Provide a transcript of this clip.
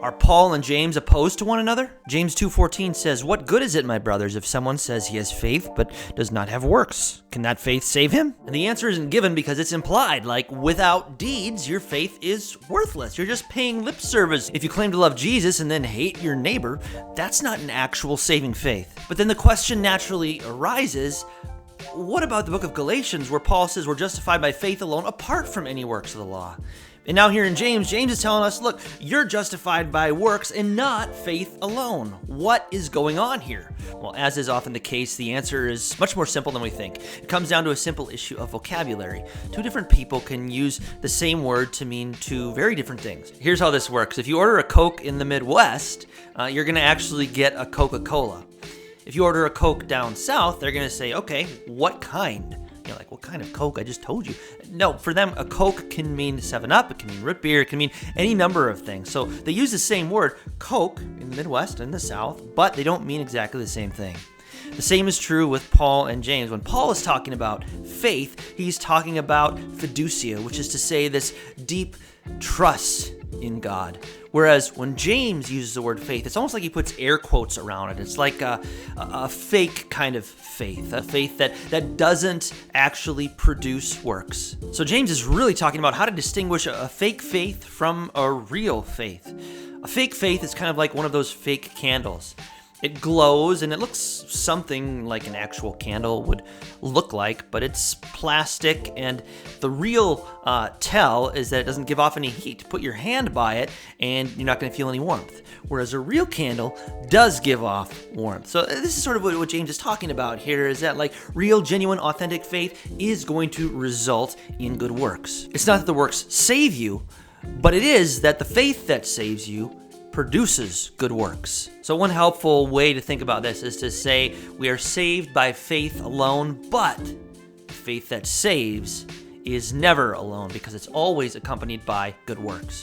Are Paul and James opposed to one another? James 2:14 says, "What good is it, my brothers, if someone says he has faith but does not have works? Can that faith save him?" And the answer isn't given because it's implied, like without deeds, your faith is worthless. You're just paying lip service. If you claim to love Jesus and then hate your neighbor, that's not an actual saving faith. But then the question naturally arises, what about the book of Galatians where Paul says we're justified by faith alone apart from any works of the law? And now here in James is telling us, look, you're justified by works and not faith alone. What is going on here? Well, as is often the case, the answer is much more simple than we think. It comes down to a simple issue of vocabulary. Two different people can use the same word to mean two very different things. Here's how this works. If you order a Coke in the Midwest, you're going to actually get a Coca-Cola. If you order a Coke down south, they're going to say, okay, what kind? You're like, what kind of Coke? I just told you. No, for them, a Coke can mean 7-Up, it can mean root beer, it can mean any number of things. So they use the same word, Coke, in the Midwest and the South, but they don't mean exactly the same thing. The same is true with Paul and James. When Paul is talking about faith, he's talking about fiducia, which is to say this deep trust in God. Whereas when James uses the word faith, it's almost like he puts air quotes around it. It's like a fake kind of faith, a faith that doesn't actually produce works. So James is really talking about how to distinguish a fake faith from a real faith. A fake faith is kind of like one of those fake candles. It glows and it looks something like an actual candle would look like, but it's plastic, and the real tell is that it doesn't give off any heat. Put your hand by it and you're not going to feel any warmth, whereas a real candle does give off warmth. So this is sort of what James is talking about here, is that like real, genuine, authentic faith is going to result in good works. It's not that the works save you, but it is that the faith that saves you produces good works. So one helpful way to think about this is to say we are saved by faith alone, but the faith that saves is never alone because it's always accompanied by good works.